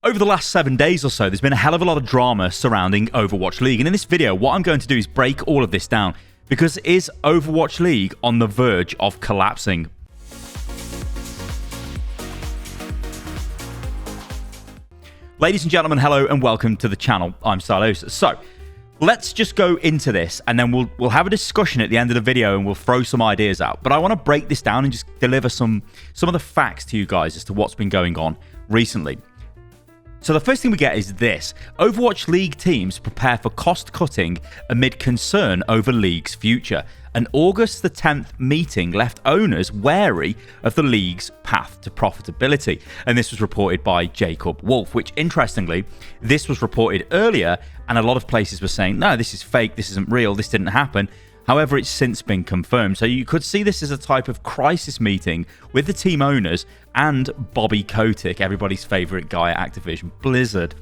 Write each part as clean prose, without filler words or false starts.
Over the last 7 days or so, there's been a hell of a lot of drama surrounding Overwatch League. And in this video, what I'm going to do is break all of this down. Because is Overwatch League on the verge of collapsing? Ladies and gentlemen, hello and welcome to the channel. I'm Silos. So, let's just go into this and then we'll have a discussion at the end of the video and we'll throw some ideas out. But I want to break this down and just deliver some of the facts to you guys as to what's been going on recently. So the first thing we get is this. Overwatch League teams prepare for cost cutting amid concern over League's future. An August the 10th meeting left owners wary of the League's path to profitability. And this was reported by Jacob Wolf, which interestingly, this was reported earlier and a lot of places were saying, no, this is fake, this isn't real, this didn't happen. However, it's since been confirmed. So you could see this as a type of crisis meeting with the team owners and Bobby Kotick, everybody's favorite guy at Activision Blizzard.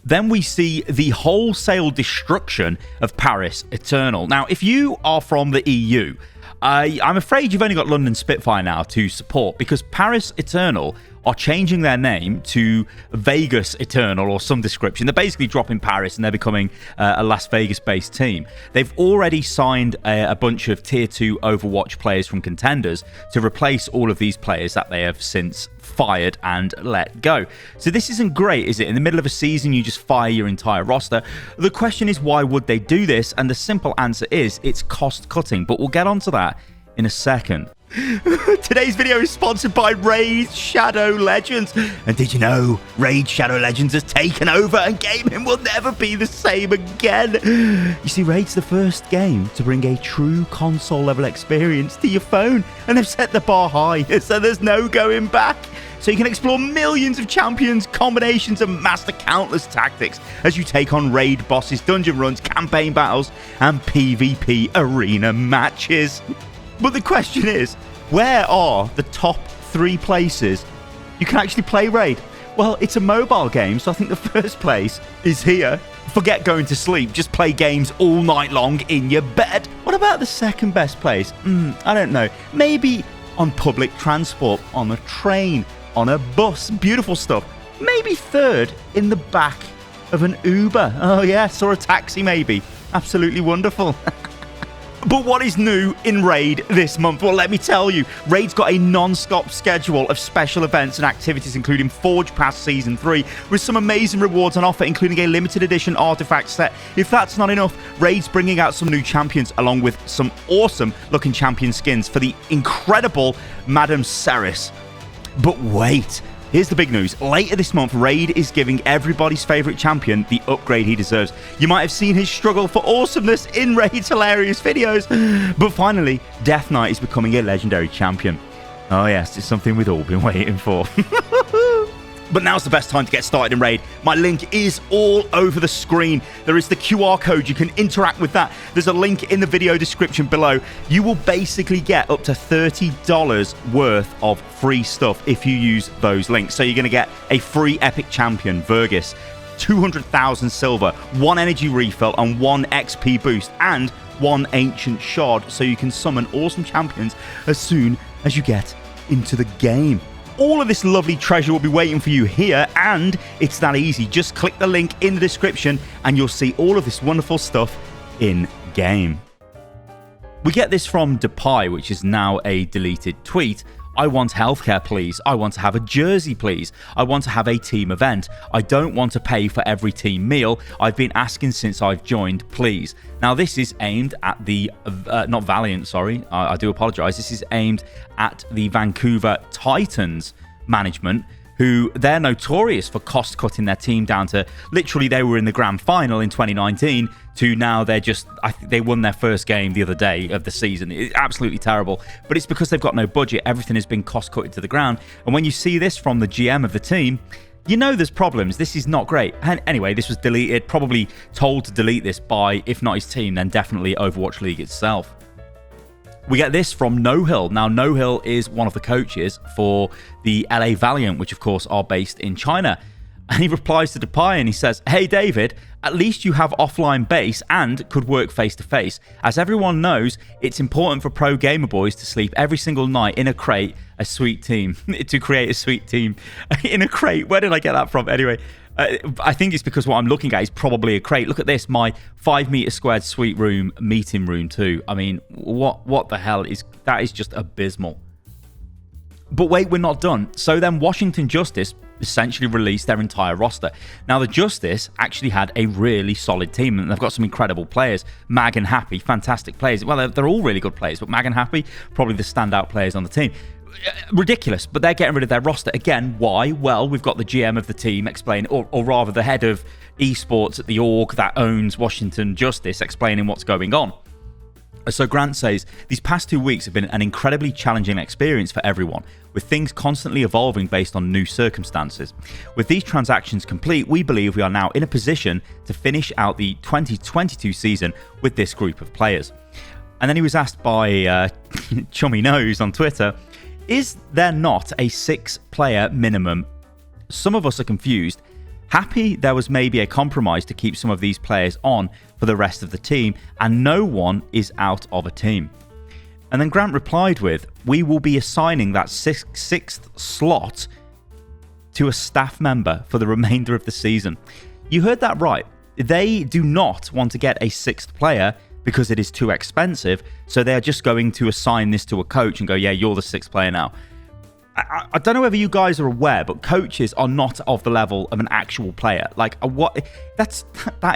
Then we see the wholesale destruction of Paris Eternal. Now, if you are from the EU, I'm afraid you've only got London Spitfire now to support because Paris Eternal are changing their name to Vegas Eternal or some description. They're basically dropping Paris and they're becoming a Las Vegas-based team. They've already signed a bunch of Tier 2 Overwatch players from contenders to replace all of these players that they have since fired and let go. So this isn't great, is it? In the middle of a season, you just fire your entire roster. The question is, why would they do this? And the simple answer is, it's cost cutting. But we'll get onto that in a second. Today's video is sponsored by Raid Shadow Legends. And did you know Raid Shadow Legends has taken over and gaming will never be the same again? You see, Raid's the first game to bring a true console level experience to your phone. And they've set the bar high, so there's no going back. So you can explore millions of champions, combinations, and master countless tactics as you take on raid bosses, dungeon runs, campaign battles, and PvP arena matches. But the question is, where are the top 3 places you can actually play Raid? Well, it's a mobile game, so I think the first place is here. Forget going to sleep, just play games all night long in your bed. What about the second best place? I don't know. Maybe on public transport, on a train, on a bus. Beautiful stuff. Maybe third in the back of an Uber. Oh yes, or a taxi maybe. Absolutely wonderful. But what is new in Raid this month? Well, let me tell you, Raid's got a non-stop schedule of special events and activities, including Forge Pass Season 3, with some amazing rewards on offer, including a limited edition artifact set. If that's not enough, Raid's bringing out some new champions, along with some awesome-looking champion skins for the incredible Madame Ceres. But wait, here's the big news. Later this month, Raid is giving everybody's favorite champion the upgrade he deserves. You might have seen his struggle for awesomeness in Raid's hilarious videos. But finally, Death Knight is becoming a legendary champion. Oh yes, it's something we've all been waiting for. But now's the best time to get started in Raid. My link is all over the screen. There is the QR code. You can interact with that. There's a link in the video description below. You will basically get up to $30 worth of free stuff if you use those links. So you're going to get a free epic champion, Vergis, 200,000 silver, 1 energy refill and 1 XP boost, and 1 ancient shard, so you can summon awesome champions as soon as you get into the game. All of this lovely treasure will be waiting for you here, and it's that easy. Just click the link in the description and you'll see all of this wonderful stuff in game. We get this from Depay, which is now a deleted tweet. I want healthcare, please. I want to have a jersey, please. I want to have a team event. I don't want to pay for every team meal. I've been asking since I've joined, please. Now, this is aimed at the... not Valiant, sorry. I do apologise. This is aimed at the Vancouver Titans management, who they're notorious for cost-cutting their team down to... Literally, they were in the grand final in 2019 to now they're just... I think they won their first game the other day of the season. It's absolutely terrible. But it's because they've got no budget. Everything has been cost-cutted to the ground. And when you see this from the GM of the team, you know there's problems. This is not great. And anyway, this was deleted, probably told to delete this by, if not his team, then definitely Overwatch League itself. We get this from No Hill. Now, No Hill is one of the coaches for the LA Valiant, which of course are based in China. And he replies to Depay and he says, "Hey David, at least you have offline base and could work face to face. As everyone knows, it's important for pro gamer boys to sleep every single night in a crate, a sweet team." To create a sweet team in a crate. Where did I get that from? Anyway, I think it's because what I'm looking at is probably a crate. Look at this, my 5 meter squared suite room, meeting room too. I mean, what the hell is that? Is just abysmal. But wait, we're not done. So then Washington Justice essentially released their entire roster. Now, the Justice actually had a really solid team, and they've got some incredible players. Mag and Happy, fantastic players. Well, they're all really good players, but Mag and Happy, probably the standout players on the team. Ridiculous, but they're getting rid of their roster. Again, why? Well, we've got the GM of the team explaining, or rather the head of esports at the org that owns Washington Justice explaining what's going on. So Grant says, "These past 2 weeks have been an incredibly challenging experience for everyone, with things constantly evolving based on new circumstances. With these transactions complete, we believe we are now in a position to finish out the 2022 season with this group of players." And then he was asked by Chummy Nose on Twitter, "Is there not a 6-player minimum? Some of us are confused. Happy there was maybe a compromise to keep some of these players on for the rest of the team, and no one is out of a team." And then Grant replied with, "We will be assigning that sixth slot to a staff member for the remainder of the season." You heard that right. They do not want to get a 6th player because it is too expensive, so they're just going to assign this to a coach and go, "Yeah, you're the 6th player now." I don't know whether you guys are aware, but coaches are not of the level of an actual player. Like, what? That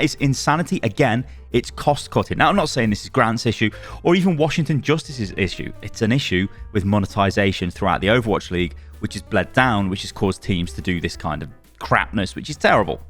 is insanity. Again, it's cost cutting. Now, I'm not saying this is Grant's issue or even Washington Justice's issue. It's an issue with monetization throughout the Overwatch League, which has bled down, which has caused teams to do this kind of crapness, which is terrible.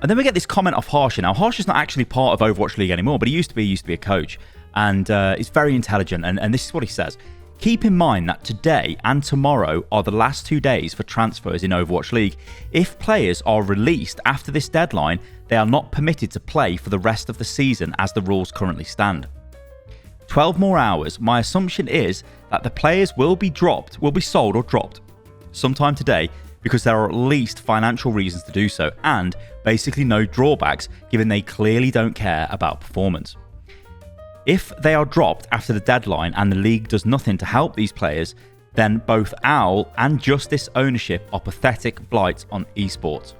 And then we get this comment off Harsher. Now, Harsher's not actually part of Overwatch League anymore, but he used to be a coach, and he's very intelligent. And this is what he says. "Keep in mind that today and tomorrow are the last 2 days for transfers in Overwatch League. If players are released after this deadline, they are not permitted to play for the rest of the season as the rules currently stand. 12 more hours. My assumption is that the players will be sold or dropped sometime today because there are at least financial reasons to do so, and basically no drawbacks given they clearly don't care about performance. If they are dropped after the deadline and the league does nothing to help these players, then both OWL and Justice ownership are pathetic blights on esports."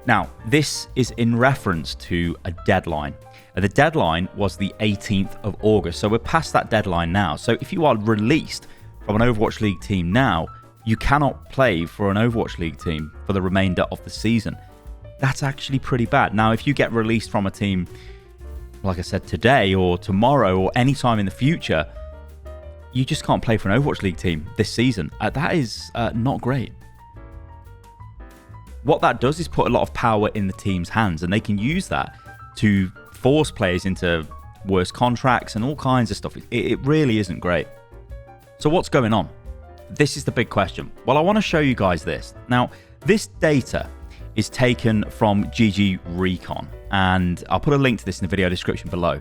Now, this is in reference to a deadline. The deadline was the 18th of August, so we're past that deadline now. So if you are released from an Overwatch League team now, you cannot play for an Overwatch League team for the remainder of the season. That's actually pretty bad. Now, if you get released from a team, like I said, today or tomorrow or any time in the future, you just can't play for an Overwatch League team this season. That is not great. What that does is put a lot of power in the team's hands, and they can use that to force players into worse contracts and all kinds of stuff. It really isn't great. So what's going on? This is the big question. Well, I want to show you guys this. Now, this data is taken from GG Recon, and I'll put a link to this in the video description below.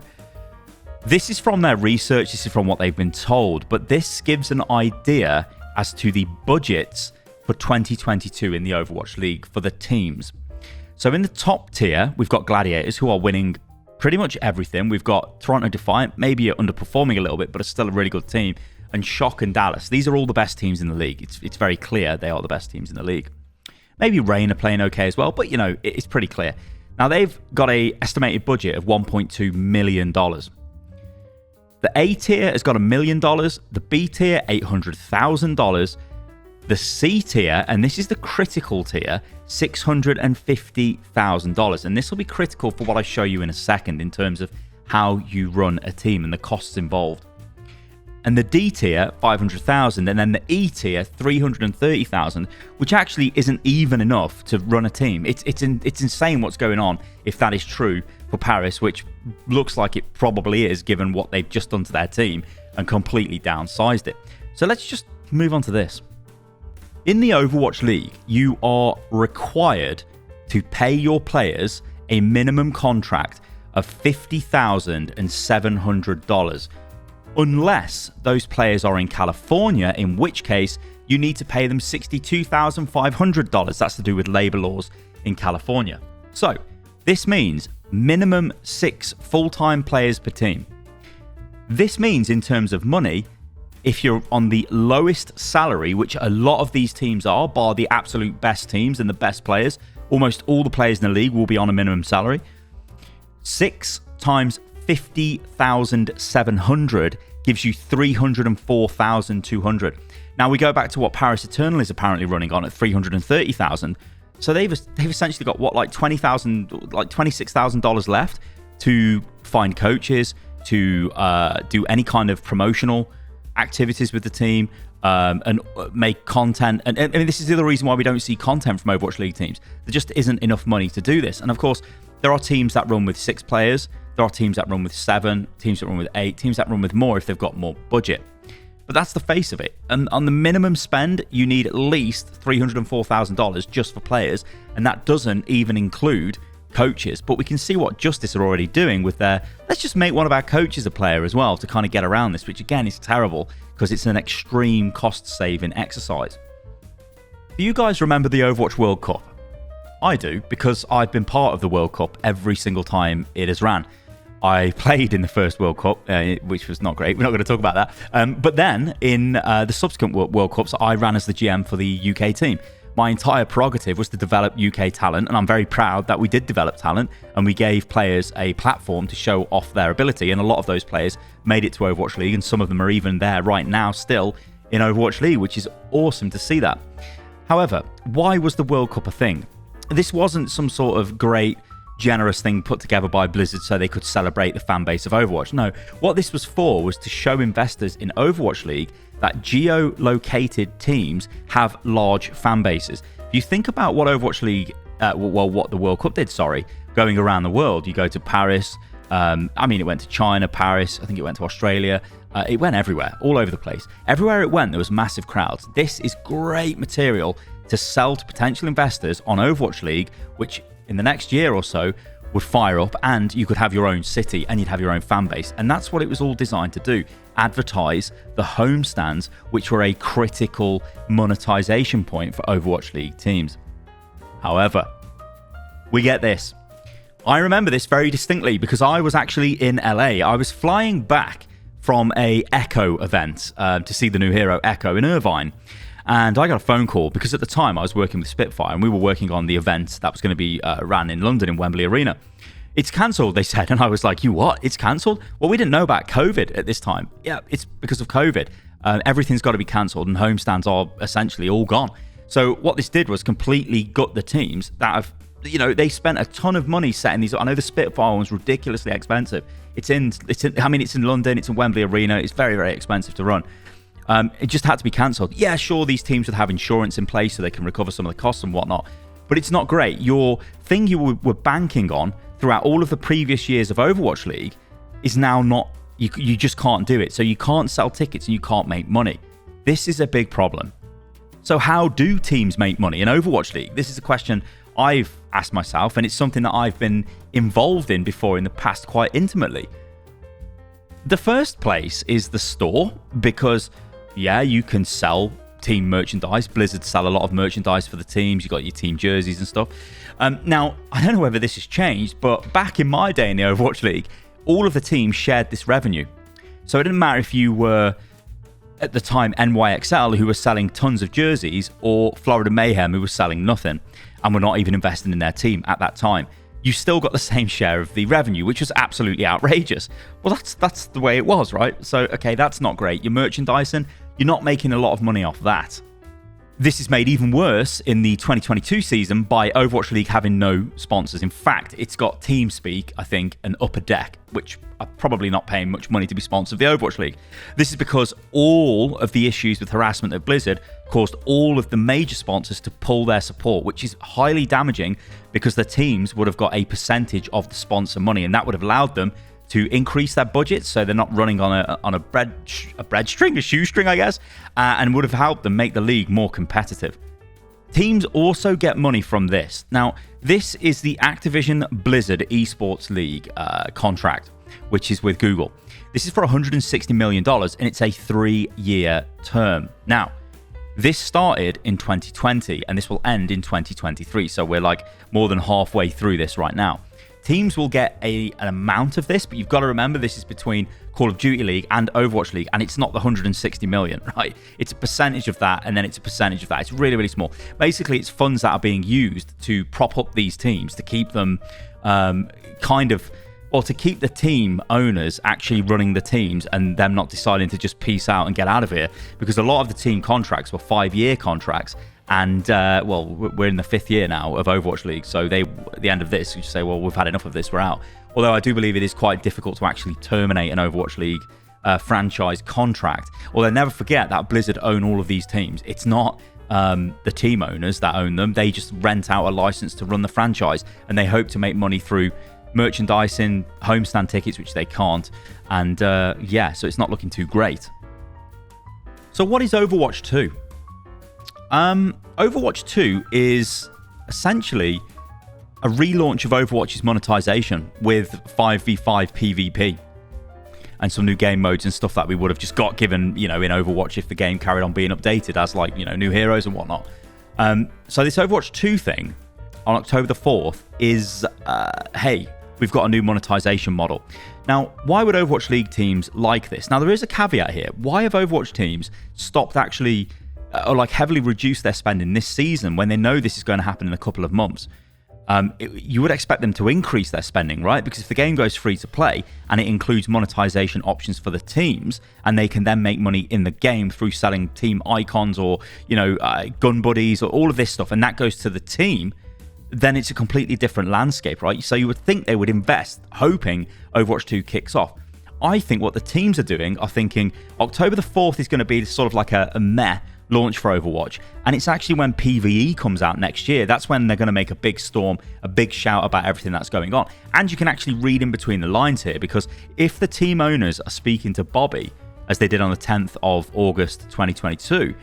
This is from their research, this is from what they've been told, but this gives an idea as to the budgets for 2022 in the Overwatch League for the teams. So in the top tier, we've got Gladiators, who are winning pretty much everything. We've got Toronto Defiant, maybe underperforming a little bit, but it's still a really good team, and Shock and Dallas. These are all the best teams in the league. It's very clear they are the best teams in the league. Maybe Reign are playing okay as well, but, you know, it's pretty clear. Now, they've got an estimated budget of $1.2 million. The A tier has got $1 million. The B tier, $800,000. The C tier, and this is the critical tier, $650,000. And this will be critical for what I show you in a second in terms of how you run a team and the costs involved. And the D tier, $500,000, and then the E tier, $330,000, which actually isn't even enough to run a team. It's insane what's going on if that is true for Paris, which looks like it probably is, given what they've just done to their team and completely downsized it. So let's just move on to this. In the Overwatch League, you are required to pay your players a minimum contract of $50,700. Unless those players are in California, in which case you need to pay them $62,500. That's to do with labor laws in California. So this means minimum 6 full-time players per team. This means in terms of money, if you're on the lowest salary, which a lot of these teams are, bar the absolute best teams and the best players, almost all the players in the league will be on a minimum salary. 6 times 50,700 gives you 304,200. Now we go back to what Paris Eternal is apparently running on at 330,000. So they've essentially got what, like $26,000 left to find coaches, to do any kind of promotional activities with the team, and make content. And I mean, this is the other reason why we don't see content from Overwatch League teams. There just isn't enough money to do this. And of course, there are teams that run with 6 players. There are teams that run with 7, teams that run with 8, teams that run with more if they've got more budget. But that's the face of it. And on the minimum spend, you need at least $304,000 just for players. And that doesn't even include coaches. But we can see what Justice are already doing with their, let's just make one of our coaches a player as well to kind of get around this, which again is terrible because it's an extreme cost-saving exercise. Do you guys remember the Overwatch World Cup? I do, because I've been part of the World Cup every single time it has ran. I played in the first World Cup, which was not great. We're not going to talk about that. But then in the subsequent World Cups, I ran as the GM for the UK team. My entire prerogative was to develop UK talent, and I'm very proud that we did develop talent, and we gave players a platform to show off their ability, and a lot of those players made it to Overwatch League, and some of them are even there right now still in Overwatch League, which is awesome to see that. However, why was the World Cup a thing? This wasn't some sort of great, generous thing put together by Blizzard so they could celebrate the fan base of Overwatch. No, what this was for was to show investors in Overwatch League that geo-located teams have large fan bases. If you think about what Overwatch League, what the World Cup did, going around the world, you go to Paris, it went to China, Paris, I think it went to Australia, it went everywhere, all over the place. Everywhere it went, there was massive crowds. This is great material to sell to potential investors on Overwatch League, which in the next year or so would fire up, and you could have your own city and you'd have your own fan base. And that's what it was all designed to do, advertise the homestands, which were a critical monetization point for Overwatch League teams. However, we get this. I remember this very distinctly because I was actually in LA. I was flying back from a Echo event to see the new hero Echo in Irvine. And I got a phone call because at the time I was working with Spitfire and we were working on the event that was going to be ran in London in Wembley Arena. It's cancelled, they said. And I was like, you what? It's cancelled? Well, we didn't know about COVID at this time. Yeah, it's because of COVID. Everything's got to be cancelled and homestands are essentially all gone. So what this did was completely gut the teams that have, they spent a ton of money setting these up. I know the Spitfire one's ridiculously expensive. It's in London, it's in Wembley Arena. It's very, very expensive to run. It just had to be cancelled. Yeah, sure, these teams would have insurance in place so they can recover some of the costs and whatnot, but it's not great. Your thing you were banking on throughout all of the previous years of Overwatch League is now not, you just can't do it. So you can't sell tickets and you can't make money. This is a big problem. So how do teams make money in Overwatch League? This is a question I've asked myself, and it's something that I've been involved in before in the past quite intimately. The first place is the store, because yeah, you can sell team merchandise. Blizzard sell a lot of merchandise for the teams. You got your team jerseys and stuff. Now, I don't know whether this has changed, but back in my day in the Overwatch League, all of the teams shared this revenue. So it didn't matter if you were, at the time, NYXL, who were selling tons of jerseys, or Florida Mayhem, who was selling nothing and were not even investing in their team at that time. You still got the same share of the revenue, which was absolutely outrageous. Well, that's the way it was, right? So, okay, that's not great. Your merchandising, you're not making a lot of money off that. This is made even worse in the 2022 season by Overwatch League having no sponsors. In fact, it's got TeamSpeak, I think, and Upper Deck, which are probably not paying much money to be sponsored of the Overwatch League. This is because all of the issues with harassment at Blizzard caused all of the major sponsors to pull their support, which is highly damaging because the teams would have got a percentage of the sponsor money, and that would have allowed them to increase their budgets so they're not running on a shoestring, I guess, and would have helped them make the league more competitive. Teams also get money from this. Now, this is the Activision Blizzard Esports League contract, which is with Google. This is for $160 million, and it's a 3-year term. Now, This started in 2020 and this will end in 2023. So we're like more than halfway through this right now. Teams will get an amount of this, but you've got to remember this is between Call of Duty League and Overwatch League, and it's not the 160 million, right? It's a percentage of that, and then it's a percentage of that. It's really, really small. Basically, it's funds that are being used to prop up these teams, to keep them to keep the team owners actually running the teams and them not deciding to just peace out and get out of here. Because a lot of the team contracts were 5-year contracts. And, we're in the 5th year now of Overwatch League. So at the end of this, you say, well, we've had enough of this, we're out. Although I do believe it is quite difficult to actually terminate an Overwatch League franchise contract. Although never forget that Blizzard own all of these teams. It's not the team owners that own them. They just rent out a license to run the franchise. And they hope to make money through merchandising, homestand tickets, which they can't. And so it's not looking too great. So what is Overwatch 2? Overwatch 2 is essentially a relaunch of Overwatch's monetization with 5v5 PvP and some new game modes and stuff that we would have just got given, in Overwatch if the game carried on being updated as new heroes and whatnot. So this Overwatch 2 thing on October the 4th is, hey, we've got a new monetization model. Now, why would Overwatch League teams like this? Now, there is a caveat here. Why have Overwatch teams stopped actually or heavily reduced their spending this season when they know this is going to happen in a couple of months? You would expect them to increase their spending, right? Because if the game goes free to play and it includes monetization options for the teams, and they can then make money in the game through selling team icons or, gun buddies or all of this stuff, and that goes to the team, then it's a completely different landscape, right? So you would think they would invest, hoping Overwatch 2 kicks off. I think what the teams are doing are thinking October the 4th is going to be sort of like a meh launch for Overwatch, and it's actually when PvE comes out next year. That's when they're going to make a big storm, a big shout about everything that's going on. And you can actually read in between the lines here, because if the team owners are speaking to Bobby, as they did on the 10th of August 2022,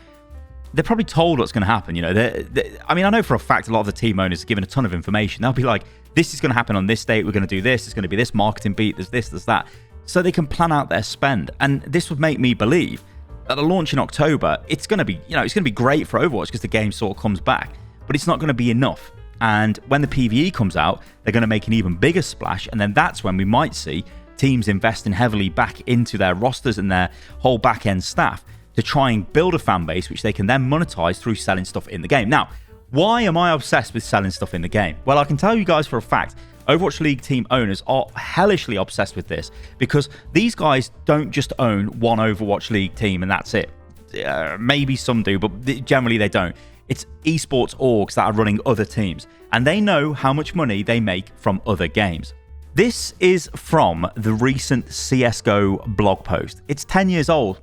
they're probably told what's going to happen. I know for a fact a lot of the team owners are given a ton of information. They'll be like, this is going to happen on this date, we're going to do this, it's going to be this marketing beat, there's this, there's that, so they can plan out their spend. And this would make me believe at a launch in October, it's going to be, it's going to be great for Overwatch because the game sort of comes back, but it's not going to be enough. And when the PvE comes out, they're going to make an even bigger splash, and then that's when we might see teams investing heavily back into their rosters and their whole back-end staff to try and build a fan base, which they can then monetize through selling stuff in the game. Now, why am I obsessed with selling stuff in the game? Well, I can tell you guys for a fact, Overwatch League team owners are hellishly obsessed with this, because these guys don't just own one Overwatch League team and that's it. Maybe some do, but generally they don't. It's esports orgs that are running other teams, and they know how much money they make from other games. This is from the recent CSGO blog post. It's 10 years old,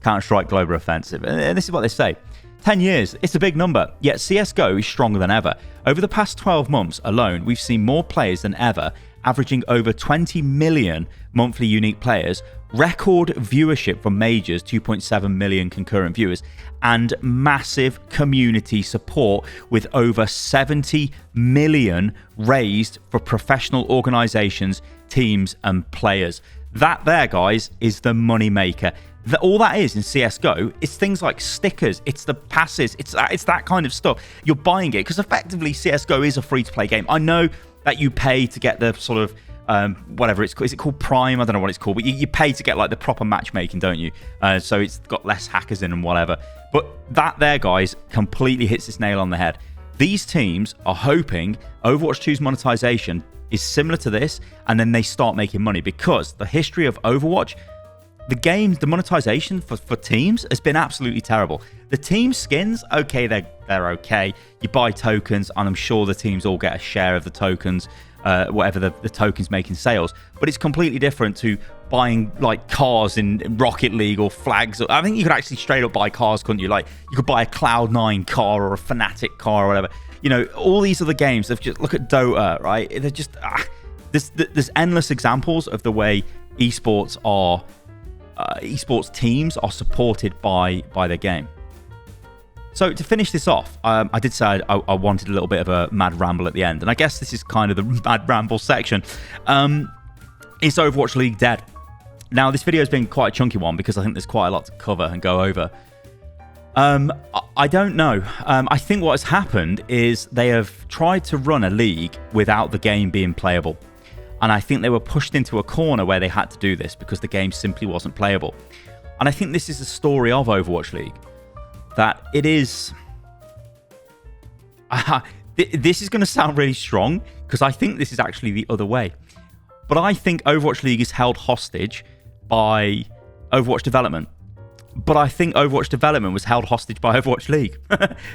Counter-Strike Global Offensive, and this is what they say. 10 years, it's a big number, yet CSGO is stronger than ever. Over the past 12 months alone, we've seen more players than ever, averaging over 20 million monthly unique players, record viewership from majors, 2.7 million concurrent viewers, and massive community support with over 70 million raised for professional organizations, teams, and players. That there, guys, is the money maker. All that is in CSGO, it's things like stickers, it's the passes, it's that kind of stuff. You're buying it because effectively CSGO is a free-to-play game. I know that you pay to get the sort of whatever it's called. Is it called Prime? I don't know what it's called, but you pay to get like the proper matchmaking, don't you? So it's got less hackers in and whatever. But that there, guys, completely hits this nail on the head. These teams are hoping Overwatch 2's monetization is similar to this, and then they start making money, because the history of Overwatch, the monetization for teams has been absolutely terrible. The team skins, okay, they're okay. You buy tokens, and I'm sure the teams all get a share of the tokens, whatever the tokens make in sales. But it's completely different to buying like cars in Rocket League or flags. I think you could actually straight up buy cars, couldn't you? Like you could buy a Cloud9 car or a Fnatic car or whatever. All these other games. Just look at Dota, right? They're just there's endless examples of the way esports teams are supported by their game. So to finish this off, I did say I wanted a little bit of a mad ramble at the end, and I guess this is kind of the mad ramble section. Is Overwatch League dead? Now, this video has been quite a chunky one because I think there's quite a lot to cover and go over. I don't know. I think what has happened is they have tried to run a league without the game being playable. And I think they were pushed into a corner where they had to do this because the game simply wasn't playable. And I think this is the story of Overwatch League. That it is... this is going to sound really strong because I think this is actually the other way. But I think Overwatch League is held hostage by Overwatch Development. But I think Overwatch Development was held hostage by Overwatch League.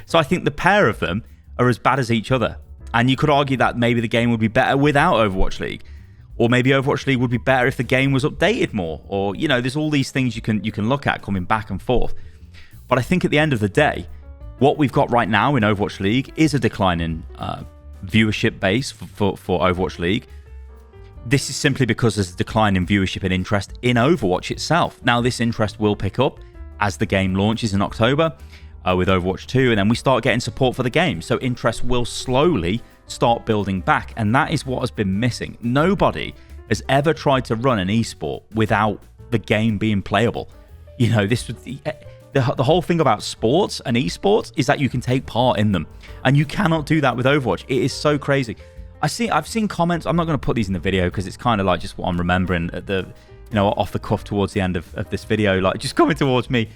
So I think the pair of them are as bad as each other. And you could argue that maybe the game would be better without Overwatch League. Or maybe Overwatch League would be better if the game was updated more. Or, you know, there's all these things you can look at coming back and forth. But I think at the end of the day, what we've got right now in Overwatch League is a declining viewership base for Overwatch League. This is simply because there's a decline in viewership and interest in Overwatch itself. Now, this interest will pick up as the game launches in October with Overwatch 2, and then we start getting support for the game. So interest will slowly start building back, and that is what has been missing. Nobody has ever tried to run an esport without the game being playable. You know, this was the whole thing about sports and esports is that you can take part in them, and you cannot do that with Overwatch. It is so crazy. I've seen comments. I'm not going to put these in the video because it's kind of like just what I'm remembering at the, you know, off the cuff towards the end of this video, like just coming towards me,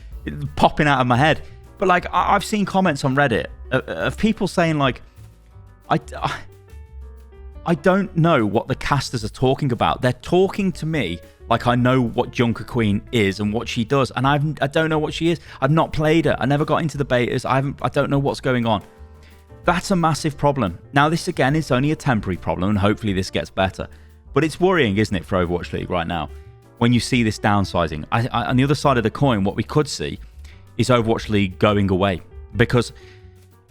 popping out of my head. But like I've seen comments on Reddit of people saying like, I don't know what the casters are talking about. They're talking to me like I know what Junker Queen is and what she does, and I don't know what she is. I've not played her. I never got into the betas. I don't know what's going on. That's a massive problem. Now, this again is only a temporary problem, and hopefully this gets better. But it's worrying, isn't it, for Overwatch League right now? When you see this downsizing, on the other side of the coin, what we could see is Overwatch League going away because,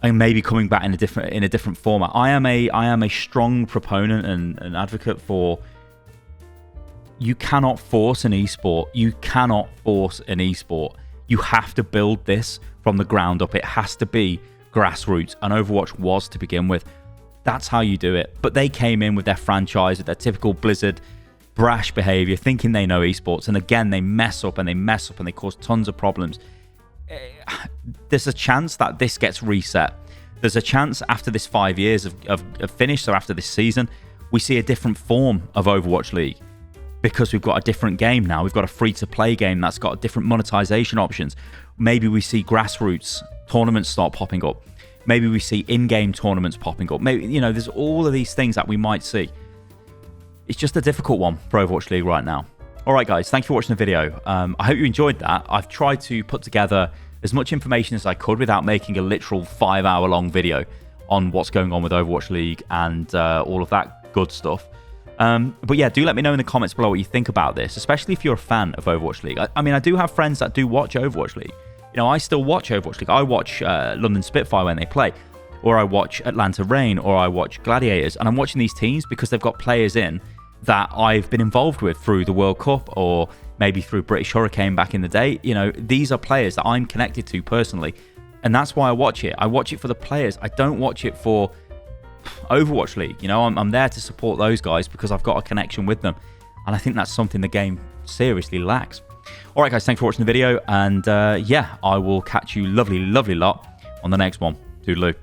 and maybe coming back in a different format. I am a strong proponent and advocate for. You cannot force an esport. You cannot force an esport. You have to build this from the ground up. It has to be grassroots, and Overwatch was to begin with. That's how you do it. But they came in with their franchise, with their typical Blizzard brash behavior, thinking they know esports, and again they mess up and they cause tons of problems. There's a chance that this gets reset. There's a chance after this 5 years of finish, so after this season, we see a different form of Overwatch League because we've got a different game now. We've got a free-to-play game that's got different monetization options. Maybe we see grassroots tournaments start popping up. Maybe we see in-game tournaments popping up. Maybe, you know, there's all of these things that we might see. It's just a difficult one for Overwatch League right now. All right, guys, thank you for watching the video. I hope you enjoyed that. I've tried to put together as much information as I could without making a literal 5-hour-long video on what's going on with Overwatch League and all of that good stuff. But yeah, do let me know in the comments below what you think about this, especially if you're a fan of Overwatch League. I mean, I do have friends that do watch Overwatch League. You know, I still watch Overwatch League. I watch London Spitfire when they play, or I watch Atlanta Reign, or I watch Gladiators, and I'm watching these teams because they've got players in that I've been involved with through the World Cup or maybe through British Hurricane back in the day. You know, these are players that I'm connected to personally, and that's why I watch it. I watch it for the players. I don't watch it for Overwatch League. You know, I'm there to support those guys because I've got a connection with them, and I think that's something the game seriously lacks. All right, guys, thanks for watching the video, and yeah, I will catch you lovely lot on the next one. Toodaloo.